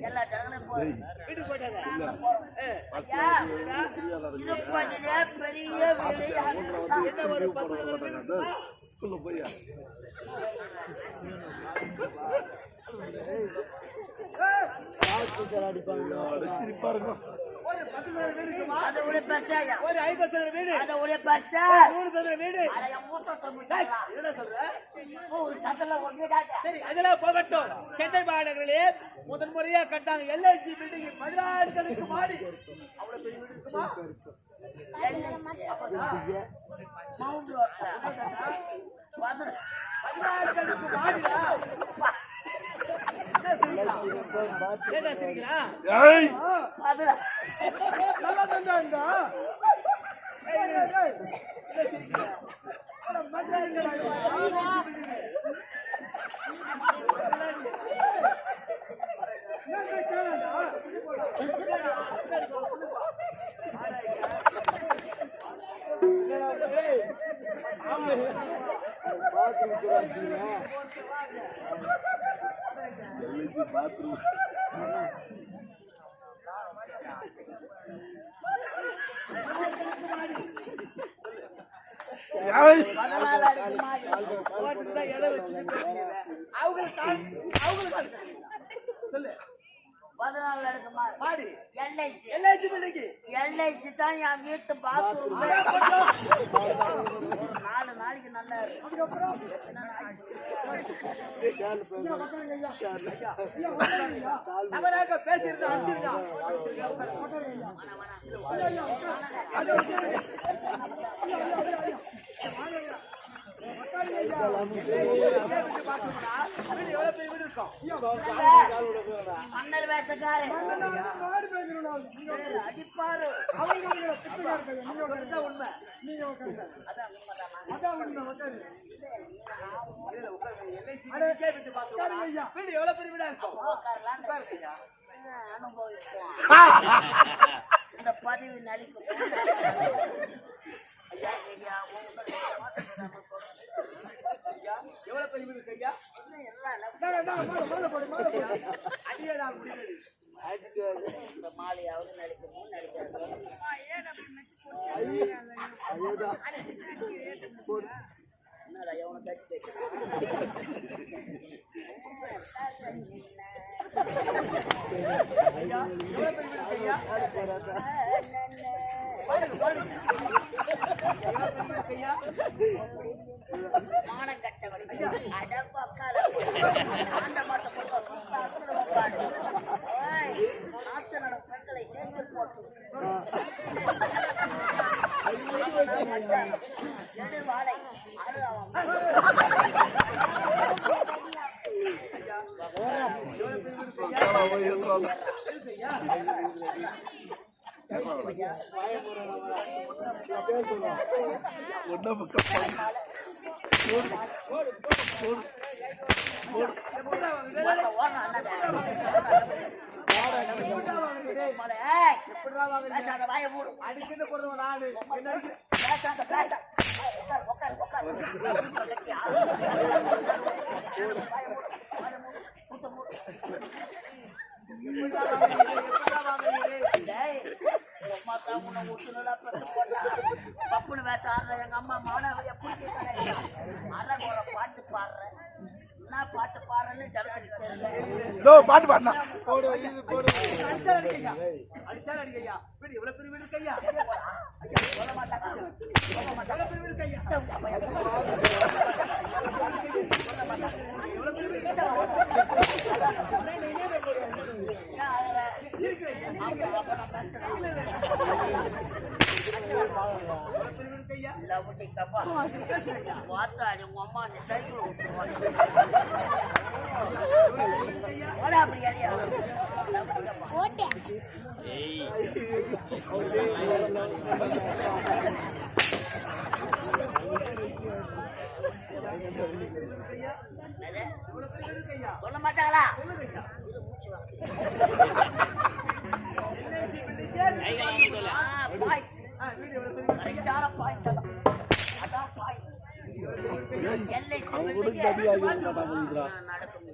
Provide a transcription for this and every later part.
எல்லா ஜனங்களும் போய் வீட்டுக்கு போயிட்டாங்க. இது கொஞ்ச பெரிய வீடு. என்ன ஒரு 10 ஸ்கூல்ல போய் சிரிப்பா இருக்கும். ஒரு 10 வீடு அதை உடைய பச்சா ஒரு 50 வீடு அதை உடைய பச்சா 100 வீடு. என்ன சொல்ற? ஒரு சட்டல ஒண்ணுடாங்க. சரி அதெல்லாம் போகட்டும். சென்னை மாநகரிலே முதன் முறையா கட்டாங்க LIC பில்டிங் 16 கணக்கு மாடி. அவ்வளவு பெரிய வீடு இருக்குமா? மவுண்ட் ரோட்ல 16 கணக்கு மாடிடா. என்ன சிரிக்கிறா? ஏய் அதுடா நல்லா தந்தாங்க. ஏய் ஏய் என்ன சிரிக்கிறா? அட மச்சான்டா. பாத்ரூம் LIC தான் என் வீட்டு பாத்ரூம். 4 நாளைக்கு நல்லா இருக்கு. பேசிருந்தா மன்னர் வேஷக்காரு அடிப்பாரு. உண்மை இந்த பதவி நடிக்கும். எவ்வளவு பெரிய வீடு கையா? இந்த மாலையாவது நடிக்கணும் நடிக்காது. என்னடா எவனை கட்டி மானம் கட்டவடி அடப்பாக்கால அந்த மாட்ட போட்டு நாத்து நடும் பெண்களை சேர்த்து போட்டு வாடை அடிக்கிட்டு போடுவோம் நாடு பப்புனு பேச ஆடுற எங்க அம்மா மாணவ பாட்டு பாடுறேன். என்ன பாட்டு பாடுறேன்னு ஜனத்துக்கு தெரியல. பாட்டு பாடுனா அடிச்சாலும் அடிக்கையா வீடு எவ்வளவு பெரிய வீடு கையா சொல்ல மாட்டாங்க. பார்த்தாடி உங்க அம்மா நீ சைக்கிள் அப்படி அடியா சொல்ல மாட்டாங்களா? நடக்கும்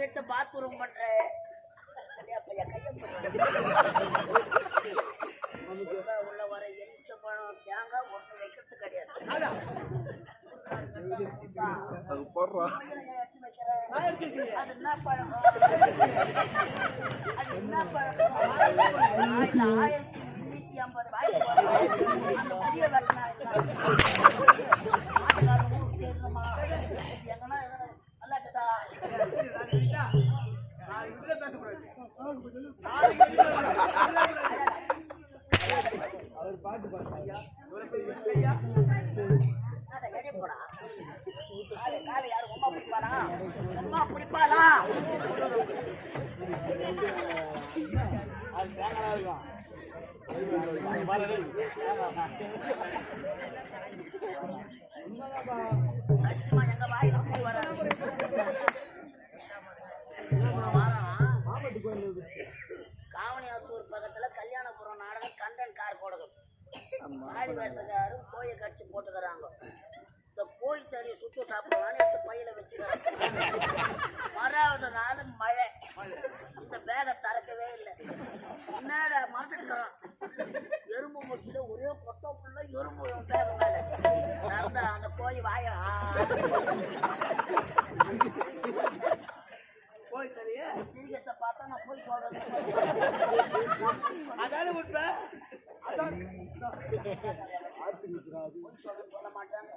எடுத்து பாத்ரூம் பண்ற உள்ள வர எலுமிச்ச பழம் தேங்காய் ஒன்று வைக்கிறது கிடையாது. அது என்ன பழம்? அது என்ன பழம்? 1350 அந்த புதிய வெட்டினா எங்கன்னா நல்லா இருக்குதா? அவர் பாட்டு பாடுறாங்க. போடா காலை யாரு உமா பிடிப்பாளா? உமா பிடிப்பாளா? சத்தியமா எங்க வாயில போய் வர காவனியாத்தூர் பக்கத்துல கல்யாணபுரம் நாடகம் கண்டன் கார் போடுறது ஆடி வேசக்காரும் கோயை கடிச்சு போட்டுக்கிறாங்க. இந்த கோய் தறியை சுட்டு சாப்பிடுவான்னு எடுத்து பையில வச்சுக்கிறாங்க. மறாவது நாள் மழை, இந்த பேகை திறக்கவே இல்லை. என்னடா மறந்துட்டுக்கிறான், எறும்பு முக்கில ஒரே கொட்டப்புள்ள எறும்பு பேக மேல நடந்த அந்த கோய் வாய சிரிக்கத்தை பார்த்தா நான் போய் சொல்றேன். அதான விட்டுறேன் சொல்ல மாட்டாங்க.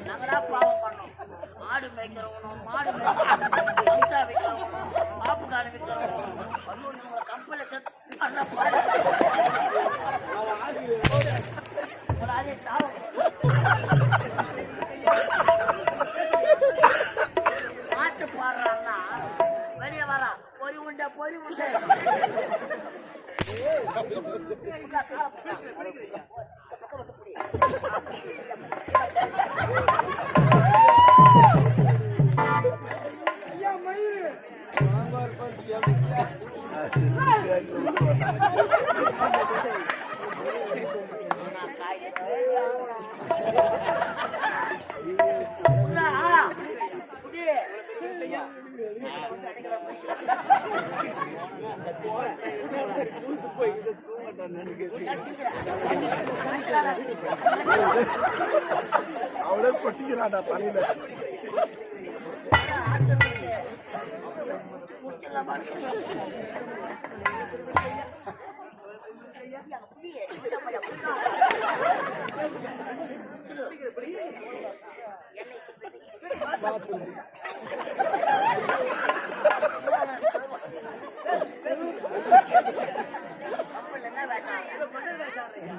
நகரா பாவம் பண்ணும். மாடு மேய்க்கிறவனும் மாடு மேய்ச்சா வைக்கிறவனும் பாப்பு காடு வைக்கிறவனும் கம்பெனில அதே சாவம் பாட்டு பாடுறான்னா வெளியே வரா பொறி உண்டை பொறி உண்டை அவளே கொட்டிக்கிறாடா தலையில.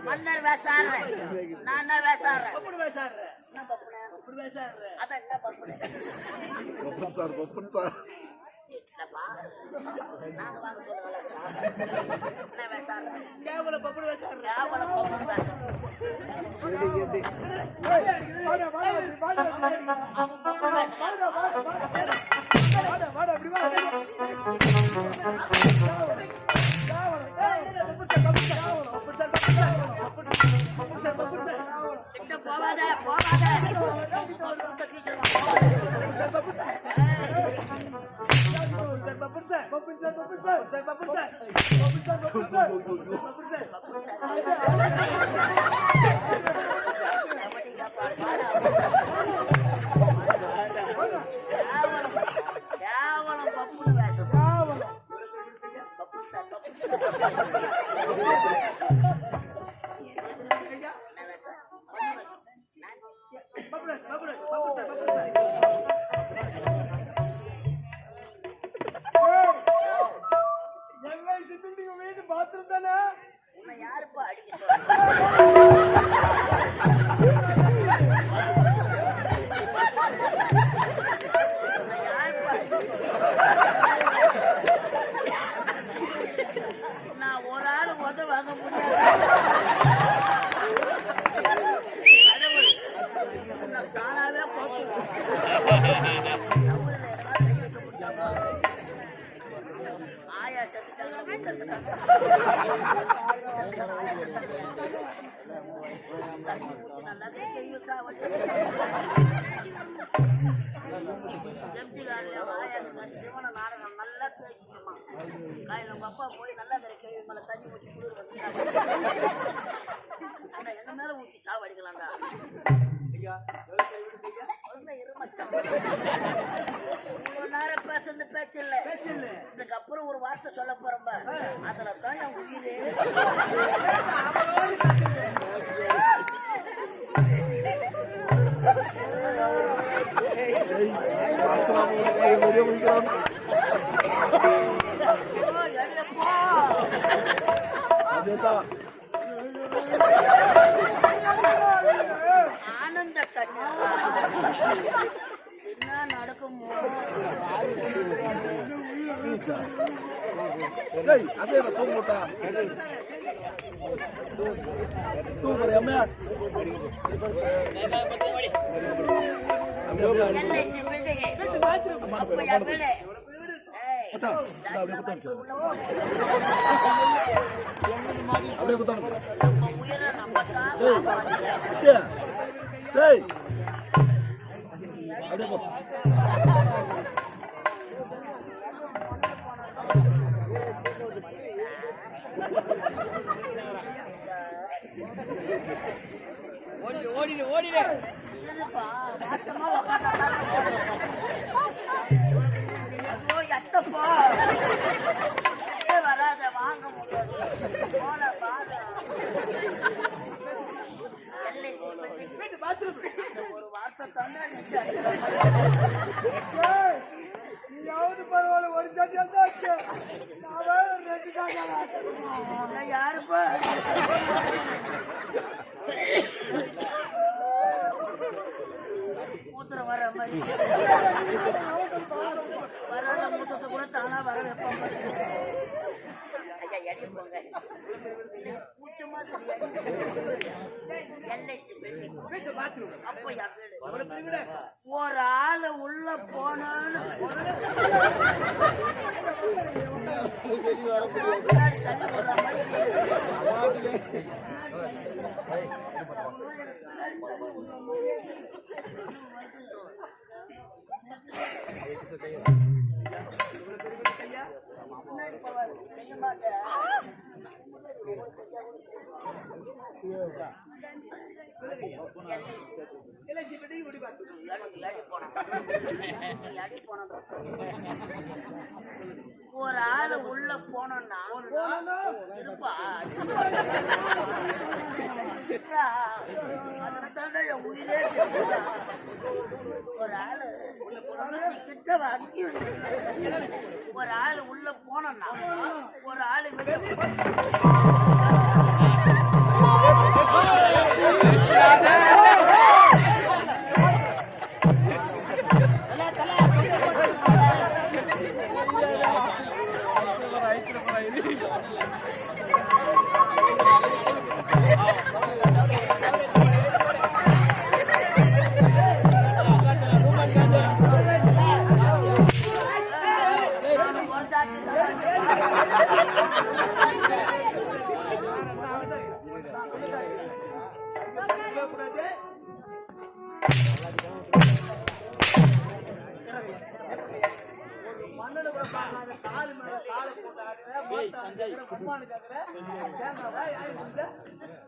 மன்னர் வேசாடுறேன், நான் என்ன வேசாடுறேன்? அதான் என்ன பப்பன் சார் பப்பன் சார் நாங்க வாங்க சொல்லுங்களா என்ன வேசாடுறேன்? கேவல பப்புடு வேசாடுறேன். கேவல பப்புடு வேசாடுறேன். போவாத போவாத கேவலம் பப்புடு வேஷம். பாத்ரூம் தானே உன்னை யாருப்பா அடிக்க நான் ஒரு ஆள் வாங்க முடியாது. தானாவே நல்லா கையும் சாவடி சிவன நாடகம் நல்லா பேசிச்சுமா காலையில் உங்க அப்பா போய் நல்லா கை மேல தண்ணி ஊற்றி குளிர் வந்து எங்க மேல ஊற்றி சாவடிக்கலாம்டா நேரம் பேசுறது பேச்சு இல்ல இதுக்கப்புறம் ஒரு வார்த்தை சொல்ல போறோம்ப அதுல தான் என் உயிரே ஆனந்த கண்ணீர் என்ன நடக்குமோ அதே தூங்கட்டா தூங்குறியா அப்படியே குத்தாங்க ஓடிடு ஓடிடு வராத வாங்க முடியாது ஒரு வார்த்தை தானே பரவாயில்ல ஒரு சாட்டியா யாருப்பா மூத்திரம் வர மாதிரி வராத மூத்தத்தை கூட தானா வர வைப்பாங்க ஐயா எடி போங்க கூச்சமா தெரியாது அப்போ ஒரு ஆளு உள்ள போனான்னு தள்ளி போடுற மாதிரி செய்ய மாட்டேன் ஒரு ஆளு உள்ள போனோம்னா இருப்பா அதனால என் உயிரே தெரியல ஒரு ஆளு கிட்ட வாங்கி ஒரு ஆளு உள்ள போனோம்னா ஒரு ஆளு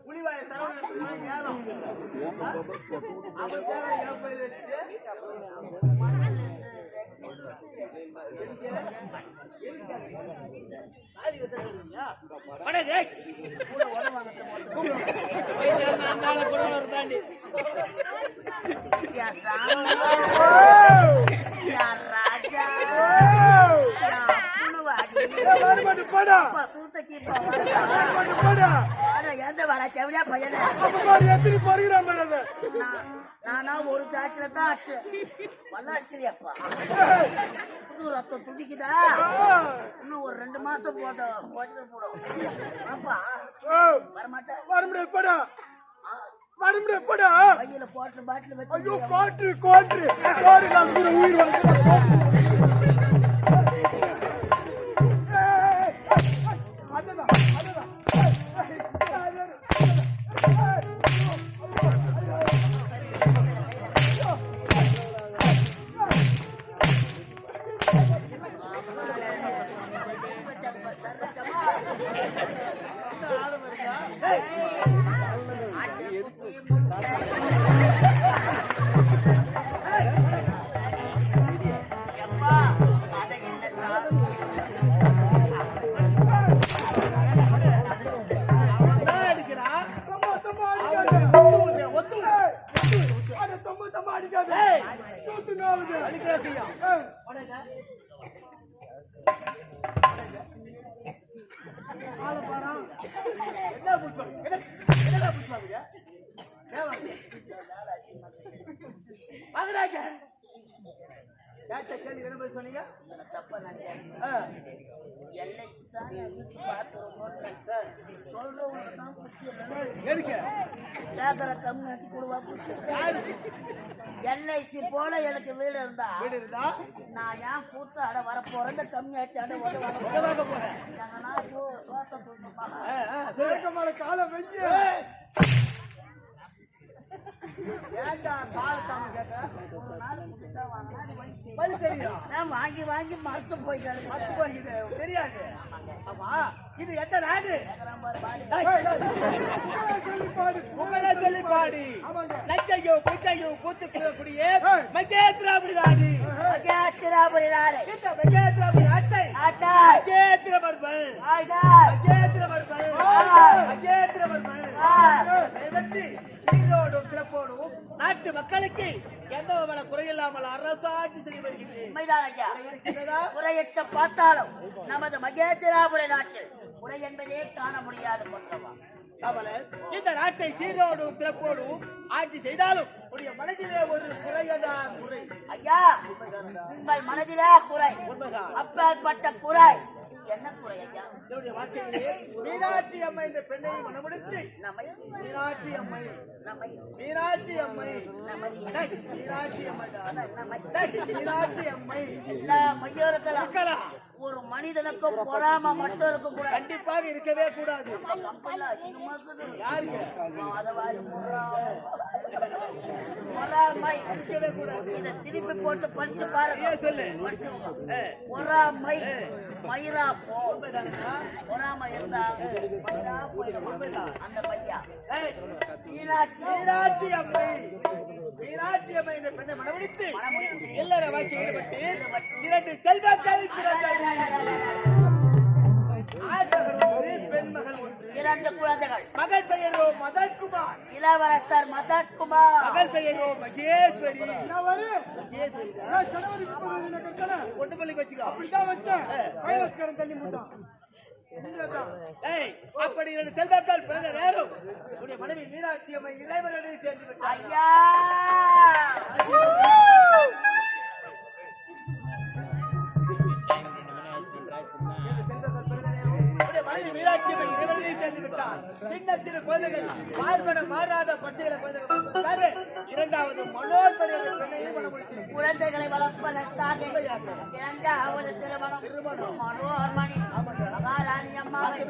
புலிவாய நானா ஒரு சாட்டில தான் ஆச்சு வல்லாசிரியப்பா ரத்தம் துடிக்குதா இன்னும் ஒரு 2 மாசம் போட்டோம் போடும் அப்பா வரமாட்டேன் வர முடியாது கையில போட்டு பாட்டில் வச்சு ஐயோ காற்று சாரி நான் கூட உயிர் வந்து சம்ம அடிக்காது தூத்து நாளுது அடிக்கிறா என்ன புடிச்சு என்ன புடிச்சு வாங்கடாங்க கேட்ட கேள்வி என்ன பதில் சொன்னீங்க தப்பா நினைக்கிறேன் எல்ஐசி தான் வீட்டு பார்த்து சொல்றவங்க தான் எதுக்கு கேட்கற கம்யூனிட்டி கொடுவா எல்ஐசி போல எனக்கு வீடு இருந்தா நான் ஏன் கூட்டு அட வர போறேன் இந்த கம்யூனிட்டி அட வர போறேன் காலை வெஞ்சு வாங்கி வாங்கி மறுத்து போய் தெரியாது இது எந்த நாடு பாடி நச்சையோ புத்தையோ கூத்துக்கூடிய மகேந்திராபுரி நாடு மகேந்திராபுரி நாடு மகேந்திராபுரி நாட்டை மகேந்திரவர்மன் மகேந்திரவர்மன் மகேந்திரவர்மன் சீரோடும் சிறப்போடும் நாட்டு மக்களுக்கு எந்த வித குறையில்லாமல் அரசாட்சி செய்ய வருகின்றேன். குறையிட்ட பார்த்தாலும் நமது மகேந்திராபுரி நாட்டில் குறை என்பதே காண முடியாது கொண்டவா இந்த நாட்டை சீரோடும் சிறப்போடும் ஆட்சி செய்தாலும் உடைய மனதிலே ஒரு குறையதான் குறை ஐயா உங்கள் மனதிலே குறை அப்பேற்பட்ட குறை என்ன குறை ஐயா என்னுடைய வாழ்க்கையிலே மீனாட்சி அம்மை என்ற பெண்ணை மனமுடித்து மீனாட்சி அம்மை மீனாட்சி அம்மை மீனாட்சி அம்மை மீனாட்சி அம்மை எல்லா மையோருக்கலாம் ஒரு மனிதனுக்கும் பொறாம மட்டும் இருக்க கூடாது கண்டிப்பாக இருக்கவே கூடாது இதை திருப்பி போட்டு படிச்சு பாருங்க சொல்லு பொறாமை மயிரா பொறாமை இருந்தா அந்த பையா மீனாட்சி அம்மை மீனாட்சி அம்மை என்ற பெண்ணை மனமுடித்து எல்லார வாழ்க்கை ஈடுபட்டு இரண்டு செல்வங்கள் இரண்டு குழந்தைகள் மகள் பெயரோ மதன்குமார் இளவரசர் மதன்குமார் மகள் பெயரோ மகேஸ்வரி ஒட்டு பள்ளிக்கு வச்சுக்கோ அப்படிதான் வச்சேன் வைரஸ்காரன் தள்ளி முட்டான் அப்படி இரண்டு செல்வங்கள் பிறந்த நேரம் உடைய மனைவி மீனாட்சி அம்மை இறைவனோடு சேர்ந்து விட்டார் ஐயா மீனாட்சி அம்மை இறைவனோடு சேர்ந்து விட்டார் சின்ன சிறு குழந்தைகள் பார்ப்பனம் மாறாத பட்டியல குழந்தைகள் இரண்டாவது மனோன்மணி என்ற பெண்ணையும் மனமுடித்து குழந்தைகளை வளர்ப்பதற்காக இரண்டாவது திருமணம் மனோன்மணி மகாராணி அம்மாவை